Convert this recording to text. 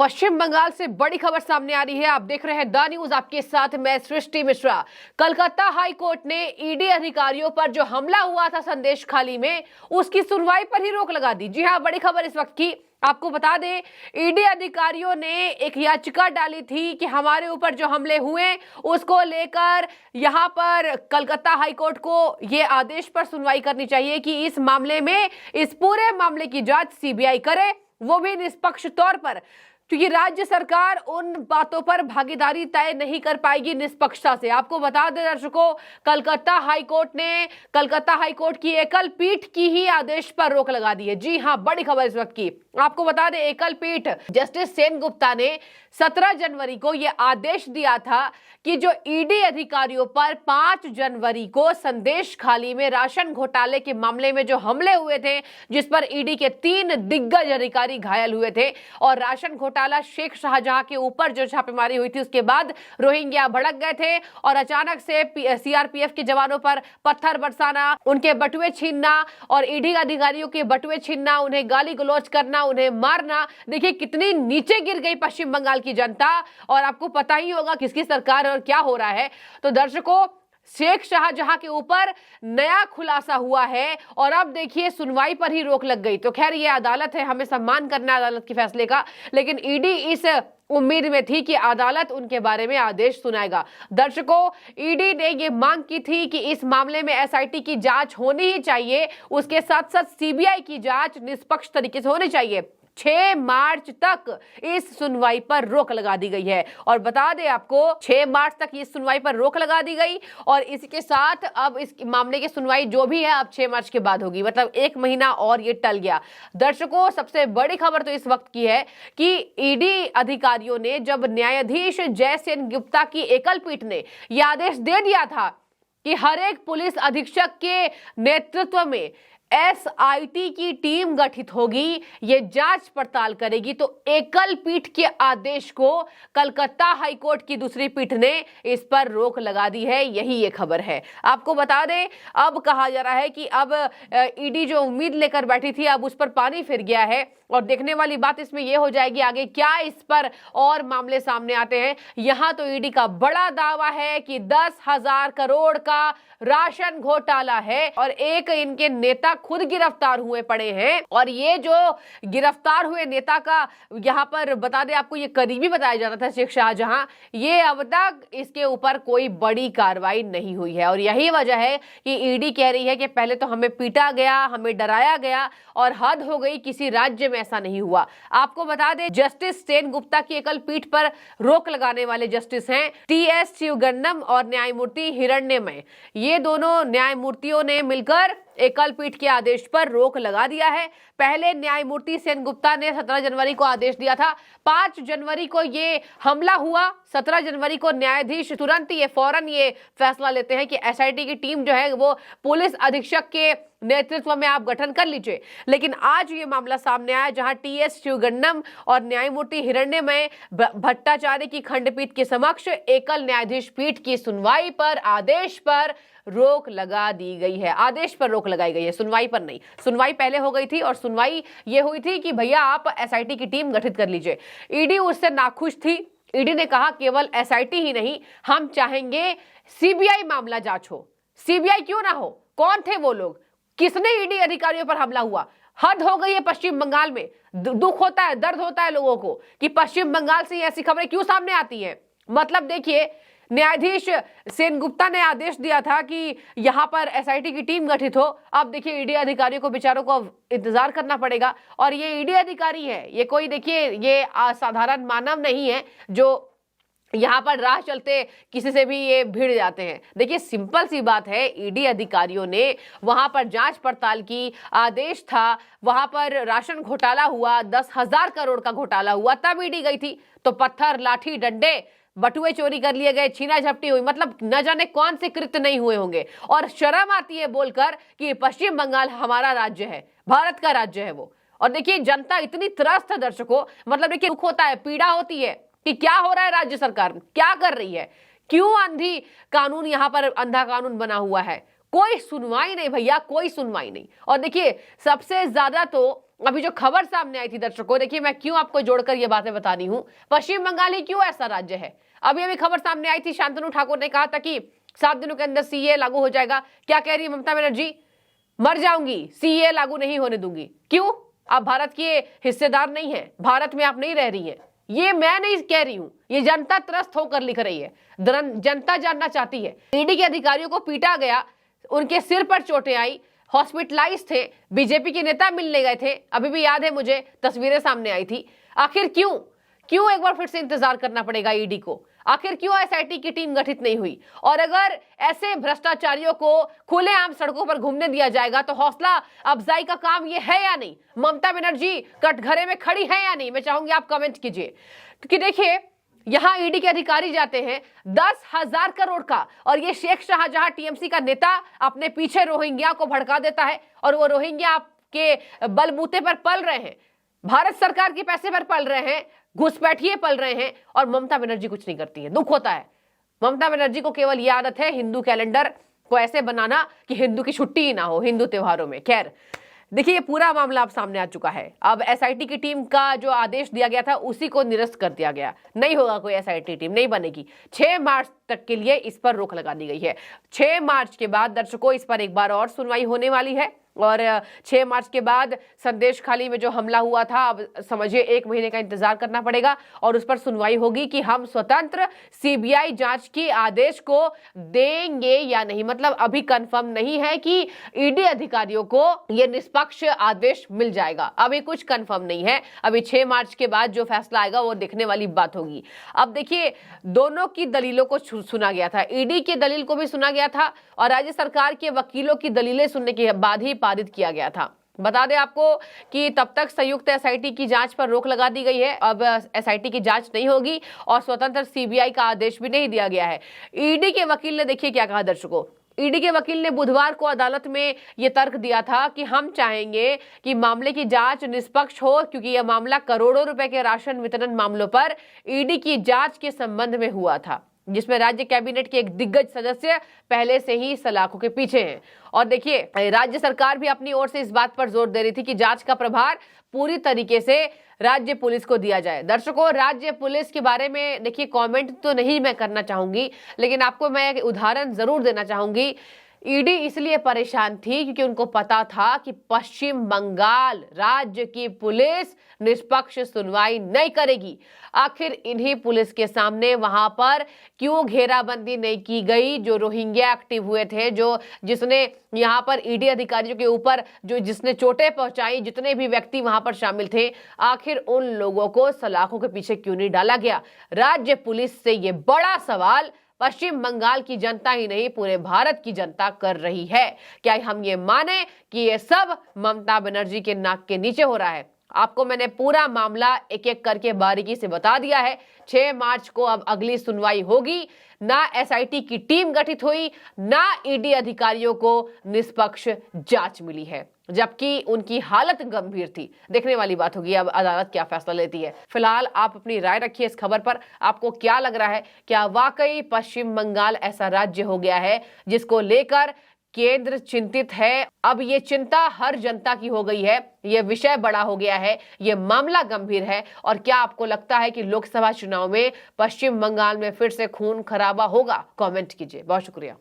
पश्चिम बंगाल से बड़ी खबर सामने आ रही है। आप देख रहे हैं द न्यूज, आपके साथ मैं सृष्टि मिश्रा। कलकत्ता हाई कोर्ट ने ईडी अधिकारियों पर जो हमला हुआ था संदेश खाली में, उसकी सुनवाई पर ही रोक लगा दी। जी हां, बड़ी खबर इस वक्त की। आपको बता दें, ईडी अधिकारियों ने एक याचिका डाली थी कि हमारे ऊपर जो हमले हुए उसको लेकर यहां पर कलकत्ता हाई कोर्ट को ये आदेश पर सुनवाई करनी चाहिए कि इस मामले में, इस पूरे मामले की जांच सीबीआई करे, वो भी निष्पक्ष तौर पर, क्योंकि राज्य सरकार उन बातों पर भागीदारी तय नहीं कर पाएगी निष्पक्षता से। आपको बता दें दर्शकों, कलकत्ता हाई कोर्ट की एकल पीठ की ही आदेश पर रोक लगा दी है। जी हां, बड़ी खबर इस वक्त की। आपको बता दें, एकल पीठ जस्टिस सेनगुप्ता ने 17 जनवरी को यह आदेश दिया था कि जो ईडी अधिकारियों पर 5 जनवरी को संदेश खाली में राशन घोटाले के मामले में जो हमले हुए थे, जिस पर ईडी के 3 दिग्गज अधिकारी घायल हुए थे, और राशन घोटाला शेख शाहजहां के ऊपर जो छापेमारी हुई थी, उसके बाद रोहिंग्या भड़क गए थे और अचानक से सीआरपीएफ के जवानों पर पत्थर बरसाना, उनके बटुए छीनना और ईडी अधिकारियों के बटुए छीनना, उन्हें गाली गलौज करना, उन्हें मारना। देखिए कितनी नीचे गिर गई पश्चिम बंगाल की जनता, और आपको पता ही होगा किसकी सरकार और क्या हो रहा है। तो दर्शकों, शेख शाहजहां के ऊपर नया खुलासा हुआ है और अब देखिए सुनवाई पर ही रोक लग गई। तो खैर ये अदालत है, हमें सम्मान करना है अदालत के फैसले का, लेकिन ईडी इस उम्मीद में थी कि अदालत उनके बारे में आदेश सुनाएगा। दर्शकों, ईडी ने ये मांग की थी कि इस मामले में एसआईटी की जांच होनी ही चाहिए, उसके साथ साथ सीबीआई की जांच निष्पक्ष तरीके से होनी चाहिए। 6 मार्च तक इस सुनवाई पर रोक लगा दी गई है, और बता दें आपको 6 मार्च तक इस सुनवाई पर रोक लगा दी गई, और इसके साथ अब इस मामले की सुनवाई जो भी है अब 6 मार्च के बाद होगी, मतलब 1 महीना और ये टल गया। दर्शकों, सबसे बड़ी खबर तो इस वक्त की है कि ईडी अधिकारियों ने, जब न्यायाधीश जय सेनगुप्ता की एकल पीठ ने यह आदेश दे दिया था कि हर एक पुलिस अधीक्षक के नेतृत्व में एसआईटी की टीम गठित होगी, ये जांच पड़ताल करेगी, तो एकल पीठ के आदेश को कलकत्ता हाई कोर्ट की दूसरी पीठ ने इस पर रोक लगा दी है। यही ये खबर है। आपको बता दें, अब कहा जा रहा है कि अब ईडी जो उम्मीद लेकर बैठी थी, अब उस पर पानी फिर गया है, और देखने वाली बात इसमें यह हो जाएगी आगे क्या इस पर और मामले सामने आते हैं। यहां तो ईडी का बड़ा दावा है कि 10,000 करोड़ का राशन घोटाला है, और एक इनके नेता खुद गिरफ्तार हुए पड़े हैं, और ये जो गिरफ्तार हुए नेता का, यहां पर बता दें आपको, ये करीबी बताया जाता था शेख शाहजहां, ये अब तक इसके ऊपर कोई बड़ी कार्रवाई नहीं हुई है। और यही वजह है कि ईडी कह रही है कि पहले तो हमें पीटा गया, हमें डराया गया, और हद हो गई, किसी राज्य में ऐसा नहीं हुआ। आपको बता दें, जस्टिस सेनगुप्ता की एकल पीठ पर रोक लगाने वाले जस्टिस हैं टीएस शिवगन्नम और न्यायमूर्ति हिरण्यमय। ये दोनों न्यायमूर्तियों ने मिलकर एकल पीठ के आदेश पर रोक लगा दिया है। पहले न्यायमूर्ति सेनगुप्ता ने 17 जनवरी को आदेश दिया था, 5 जनवरी को ये हमला हुआ, 17 जनवरी को न्यायाधीश तुरंत ये फौरन ये फैसला लेते हैं कि एसआईटी की टीम जो है वो पुलिस अधीक्षक के नेतृत्व में आप गठन कर लीजिए। लेकिन आज ये मामला सामने आया जहां टीएस शिवगन्नम और न्यायमूर्ति हिरण्यमय भट्टाचार्य की खंडपीठ के समक्ष एकल न्यायाधीश पीठ की सुनवाई पर, आदेश पर रोक लगा दी गई है। आदेश पर रोक लगाई गई है, सुनवाई पर नहीं। सुनवाई पहले हो गई थी, और सुनवाई ये हुई थी कि भैया आप एसआईटी की टीम गठित कर लीजिए। ईडी उससे नाखुश थी। ईडी ने कहा केवल एसआईटी ही नहीं, हम चाहेंगे सीबीआई मामला जांच हो। सीबीआई क्यों ना हो? कौन थे वो लोग? किसने ईडी अधिकारियों पर हमला हुआ? हद हो गई है पश्चिम बंगाल में। दुख होता है, दर्द होता है लोगों को कि पश्चिम बंगाल से ऐसी खबरें क्यों सामने आती हैं। मतलब देखिए, न्यायाधीश सेनगुप्ता ने आदेश दिया था कि यहां पर एसआईटी की टीम गठित हो। अब देखिए ईडी अधिकारियों को, बेचारों को इंतजार करना पड़ेगा, और ये ईडी अधिकारी है, ये कोई देखिए ये साधारण मानव नहीं है जो यहाँ पर राह चलते किसी से भी ये भिड़ जाते हैं। देखिए सिंपल सी बात है, ईडी अधिकारियों ने वहां पर जांच पड़ताल की, आदेश था, वहां पर राशन घोटाला हुआ, 10,000 करोड़ का घोटाला हुआ, तब ईडी गई थी। तो पत्थर, लाठी, डंडे, बटुए चोरी कर लिए गए, छीना झपटी हुई, मतलब न जाने कौन से कृत्य नहीं हुए होंगे। और शर्म आती है बोलकर कि पश्चिम बंगाल हमारा राज्य है, भारत का राज्य है वो। और देखिए जनता इतनी त्रस्त है दर्शकों, मतलब देखिए दुख होता है, पीड़ा होती है कि क्या हो रहा है, राज्य सरकार क्या कर रही है, क्यों अंधी कानून, यहां पर अंधा कानून बना हुआ है। कोई सुनवाई नहीं भैया, कोई सुनवाई नहीं। और देखिए सबसे ज्यादा तो अभी जो खबर सामने आई थी दर्शकों, देखिए मैं क्यों आपको जोड़कर ये बातें बता रही हूं, पश्चिम बंगाल ही क्यों ऐसा राज्य है। अभी अभी खबर सामने आई थी, शांतनु ठाकुर ने कहा था कि 7 दिनों के अंदर सीए लागू हो जाएगा। क्या कह रही है ममता बनर्जी? मर जाऊंगी, सीए लागू नहीं होने दूंगी। क्यों? आप भारत के हिस्सेदार नहीं है, भारत में आप नहीं रह रही है। ये मैं नहीं कह रही हूं, ये जनता त्रस्त होकर लिख रही है। जनता जानना चाहती है। ईडी के अधिकारियों को पीटा गया, उनके सिर पर चोटें आई, हॉस्पिटलाइज थे, बीजेपी के नेता मिलने गए थे, अभी भी याद है मुझे, तस्वीरें सामने आई थी। आखिर क्यों एक बार फिर से इंतजार करना पड़ेगा ईडी को? आखिर क्यों एसआईटी की टीम गठित नहीं हुई? और अगर ऐसे भ्रष्टाचारियों को खुलेआम सड़कों पर घूमने दिया जाएगा तो हौसला अफजाई का काम ये है या नहीं? ममता बनर्जी कटघरे में खड़ी है या नहीं? मैं चाहूंगी आप कमेंट कीजिए। क्योंकि देखिए, यहां ईडी के अधिकारी जाते हैं 10,000 करोड़ का, और ये शेख शाहजहां टीएमसी का नेता अपने पीछे रोहिंग्या को भड़का देता है, और वो रोहिंग्या आपके बलबूते पर पल रहे हैं, भारत सरकार के पैसे पर पल रहे हैं, घुसपैठिए पल रहे हैं, और ममता बनर्जी कुछ नहीं करती है। दुख होता है। ममता बनर्जी को केवल ये आदत है हिंदू कैलेंडर को ऐसे बनाना कि हिंदू की छुट्टी ही ना हो हिंदू त्योहारों में। खैर, देखिए ये पूरा मामला अब सामने आ चुका है। अब एसआईटी की टीम का जो आदेश दिया गया था उसी को निरस्त कर दिया गया। नहीं होगा, कोई एसआईटी टीम नहीं बनेगी। 6 मार्च तक के लिए इस पर रोक लगा दी गई है। 6 मार्च के बाद दर्शकों इस पर एक बार और सुनवाई होने वाली है, और 6 मार्च के बाद संदेश खाली में जो हमला हुआ था, अब समझिए 1 महीने का इंतजार करना पड़ेगा, और उस पर सुनवाई होगी कि हम स्वतंत्र सीबीआई जांच के आदेश को देंगे या नहीं। मतलब अभी कंफर्म नहीं है कि ईडी अधिकारियों को यह निष्पक्ष आदेश मिल जाएगा, अभी कुछ कंफर्म नहीं है। अभी 6 मार्च के बाद जो फैसला आएगा वो देखने वाली बात होगी। अब देखिए, दोनों की दलीलों को सुना गया था, ईडी की दलील को भी सुना गया था, और राज्य सरकार के वकीलों की दलीलें सुनने के बाद ही पारित किया गया था। बता दें आपको कि तब तक संयुक्त एसआईटी की जांच पर रोक लगा दी गई है। अब एसआईटी की जांच नहीं होगी और स्वतंत्र सीबीआई का आदेश भी नहीं दिया गया है। ईडी के वकील ने देखिए क्या कहा दर्शकों। ईडी के वकील ने बुधवार को अदालत में यह तर्क दिया था कि हम चाहेंगे कि मामले की जांच निष्पक्ष हो, क्योंकि यह मामला करोड़ों रुपए के राशन वितरण मामलों पर ईडी की जांच के संबंध में हुआ था, जिसमें राज्य कैबिनेट के एक दिग्गज सदस्य पहले से ही सलाखों के पीछे हैं। और देखिए, राज्य सरकार भी अपनी ओर से इस बात पर जोर दे रही थी कि जांच का प्रभार पूरी तरीके से राज्य पुलिस को दिया जाए। दर्शकों, राज्य पुलिस के बारे में देखिए कमेंट तो नहीं मैं करना चाहूंगी, लेकिन आपको मैं एक उदाहरण जरूर देना चाहूंगी। ईडी इसलिए परेशान थी क्योंकि उनको पता था कि पश्चिम बंगाल राज्य की पुलिस निष्पक्ष सुनवाई नहीं करेगी। आखिर इन्हीं पुलिस के सामने वहां पर क्यों घेराबंदी नहीं की गई? जो रोहिंग्या एक्टिव हुए थे, जिसने यहां पर ईडी अधिकारियों के ऊपर जिसने चोटें पहुंचाई, जितने भी व्यक्ति वहां पर शामिल थे, आखिर उन लोगों को सलाखों के पीछे क्यों नहीं डाला गया? राज्य पुलिस से ये बड़ा सवाल पश्चिम बंगाल की जनता ही नहीं पूरे भारत की जनता कर रही है। क्या हम ये माने कि ये सब ममता बनर्जी के नाक के नीचे हो रहा है? आपको मैंने पूरा मामला एक एक करके बारीकी से बता दिया है। 6 मार्च को अब अगली सुनवाई होगी। ना एसआईटी की टीम गठित हुई, ना ईडी अधिकारियों को निष्पक्ष जांच मिली है, जबकि उनकी हालत गंभीर थी। देखने वाली बात होगी अब अदालत क्या फैसला लेती है। फिलहाल आप अपनी राय रखिए इस खबर पर। आपको क्या लग रहा है? क्या वाकई पश्चिम बंगाल ऐसा राज्य हो गया है जिसको लेकर केंद्र चिंतित है? अब ये चिंता हर जनता की हो गई है, ये विषय बड़ा हो गया है, ये मामला गंभीर है। और क्या आपको लगता है कि लोकसभा चुनाव में पश्चिम बंगाल में फिर से खून खराबा होगा? कमेंट कीजिए। बहुत शुक्रिया।